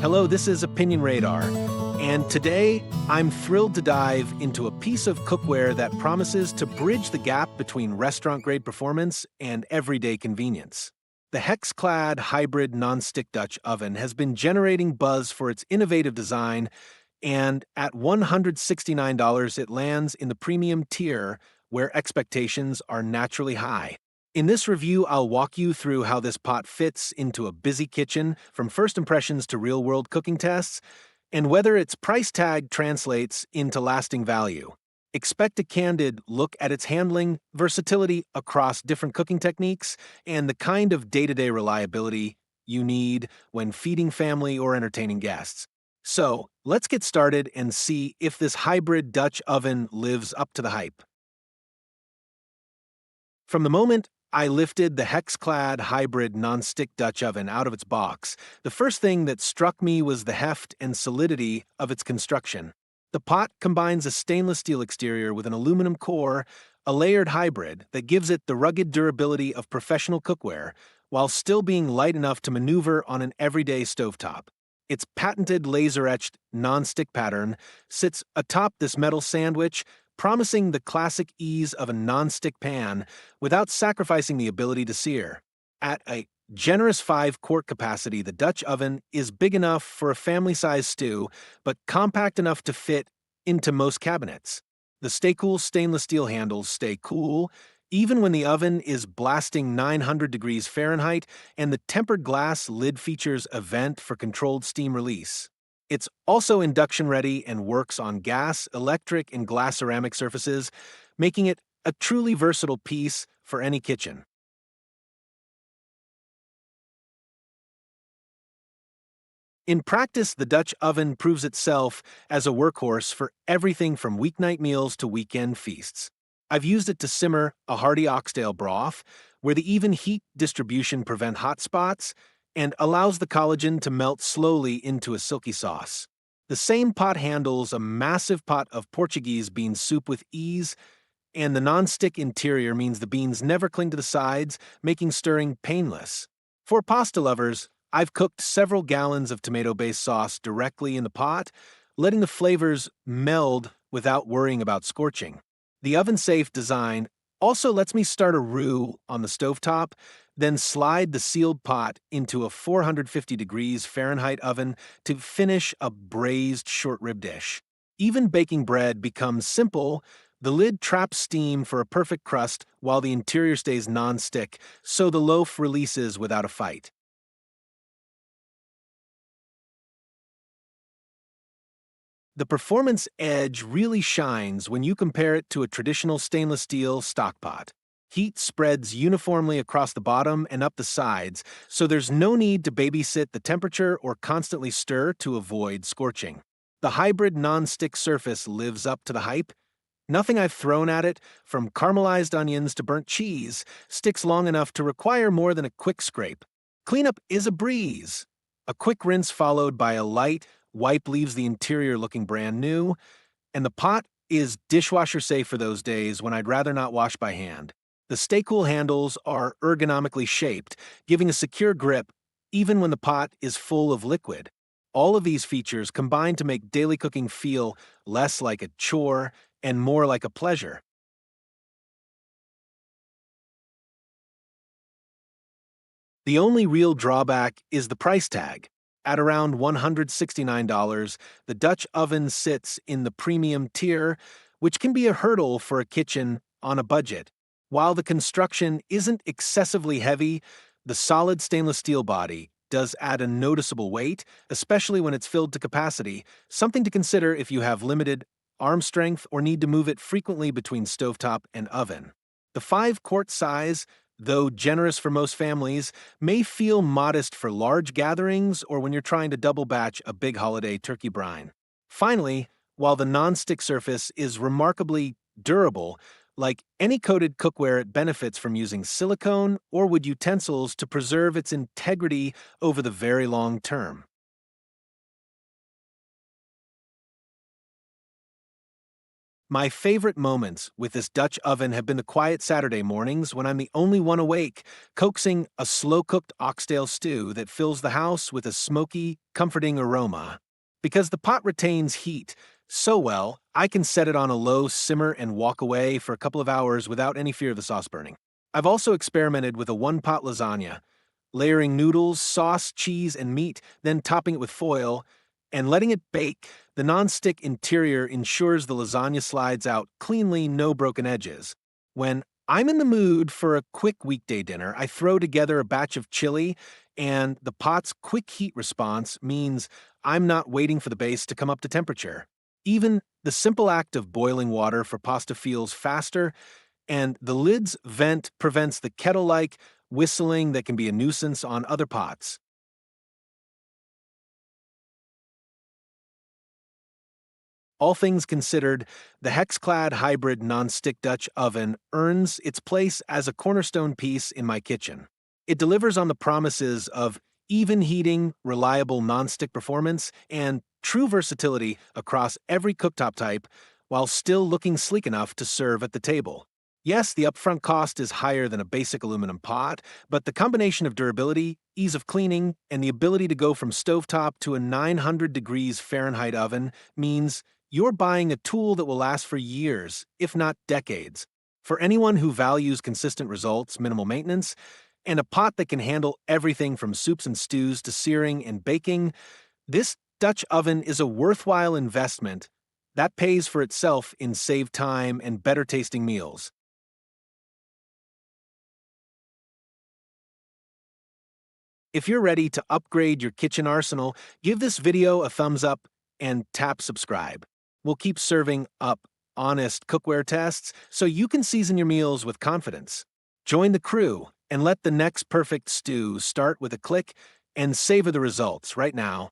Hello, this is Opinion Radar, and today I'm thrilled to dive into a piece of cookware that promises to bridge the gap between restaurant-grade performance and everyday convenience. The HexClad hybrid nonstick Dutch oven has been generating buzz for its innovative design, and at $169 it lands in the premium tier where expectations are naturally high. In this review, I'll walk you through how this pot fits into a busy kitchen, from first impressions to real-world cooking tests, and whether its price tag translates into lasting value. Expect a candid look at its handling, versatility across different cooking techniques, and the kind of day-to-day reliability you need when feeding family or entertaining guests. So, let's get started and see if this hybrid Dutch oven lives up to the hype. From the moment I lifted the HexClad hybrid nonstick Dutch oven out of its box, the first thing that struck me was the heft and solidity of its construction. The pot combines a stainless steel exterior with an aluminum core, a layered hybrid that gives it the rugged durability of professional cookware, while still being light enough to maneuver on an everyday stovetop. Its patented laser-etched non-stick pattern sits atop this metal sandwich, promising the classic ease of a non-stick pan without sacrificing the ability to sear. At a generous 5-quart capacity, the Dutch oven is big enough for a family-sized stew, but compact enough to fit into most cabinets. The Stay Cool stainless steel handles stay cool, even when the oven is blasting 900 degrees Fahrenheit, and the tempered glass lid features a vent for controlled steam release. It's also induction ready and works on gas, electric, and glass ceramic surfaces, making it a truly versatile piece for any kitchen. In practice, the Dutch oven proves itself as a workhorse for everything from weeknight meals to weekend feasts. I've used it to simmer a hearty oxtail broth, where the even heat distribution prevents hot spots and allows the collagen to melt slowly into a silky sauce. The same pot handles a massive pot of Portuguese bean soup with ease, and the non-stick interior means the beans never cling to the sides, making stirring painless. For pasta lovers, I've cooked several gallons of tomato-based sauce directly in the pot, letting the flavors meld without worrying about scorching. The oven-safe design also lets me start a roux on the stovetop, then slide the sealed pot into a 450 degrees Fahrenheit oven to finish a braised short rib dish. Even baking bread becomes simple. The lid traps steam for a perfect crust while the interior stays non-stick, so the loaf releases without a fight. The performance edge really shines when you compare it to a traditional stainless steel stock pot. Heat spreads uniformly across the bottom and up the sides, so there's no need to babysit the temperature or constantly stir to avoid scorching. The hybrid non-stick surface lives up to the hype. Nothing I've thrown at it, from caramelized onions to burnt cheese, sticks long enough to require more than a quick scrape. Cleanup is a breeze. A quick rinse followed by a light wipe leaves the interior looking brand new, and the pot is dishwasher safe for those days when I'd rather not wash by hand. The Stay Cool handles are ergonomically shaped, giving a secure grip even when the pot is full of liquid. All of these features combine to make daily cooking feel less like a chore and more like a pleasure. The only real drawback is the price tag. At around $169, the Dutch oven sits in the premium tier, which can be a hurdle for a kitchen on a budget. While the construction isn't excessively heavy, the solid stainless steel body does add a noticeable weight, especially when it's filled to capacity, something to consider if you have limited arm strength or need to move it frequently between stovetop and oven. The 5-quart size, though generous for most families, may feel modest for large gatherings or when you're trying to double batch a big holiday turkey brine. Finally, while the non-stick surface is remarkably durable, like any coated cookware, it benefits from using silicone or wood utensils to preserve its integrity over the very long term. My favorite moments with this Dutch oven have been the quiet Saturday mornings when I'm the only one awake, coaxing a slow-cooked oxtail stew that fills the house with a smoky, comforting aroma. Because the pot retains heat so well, I can set it on a low simmer and walk away for a couple of hours without any fear of the sauce burning. I've also experimented with a one-pot lasagna, layering noodles, sauce, cheese, and meat, then topping it with foil, and letting it bake. The non-stick interior ensures the lasagna slides out cleanly, no broken edges. When I'm in the mood for a quick weekday dinner, I throw together a batch of chili, and the pot's quick heat response means I'm not waiting for the base to come up to temperature. Even the simple act of boiling water for pasta feels faster, and the lid's vent prevents the kettle-like whistling that can be a nuisance on other pots. All things considered, the HexClad hybrid non-stick Dutch oven earns its place as a cornerstone piece in my kitchen. It delivers on the promises of even heating, reliable non-stick performance, and true versatility across every cooktop type while still looking sleek enough to serve at the table. Yes, the upfront cost is higher than a basic aluminum pot, but the combination of durability, ease of cleaning, and the ability to go from stovetop to a 900 degrees Fahrenheit oven means you're buying a tool that will last for years, if not decades. For anyone who values consistent results, minimal maintenance, and a pot that can handle everything from soups and stews to searing and baking, this Dutch oven is a worthwhile investment that pays for itself in saved time and better tasting meals. If you're ready to upgrade your kitchen arsenal, give this video a thumbs up and tap subscribe. We'll keep serving up honest cookware tests so you can season your meals with confidence. Join the crew and let the next perfect stew start with a click and savor the results right now.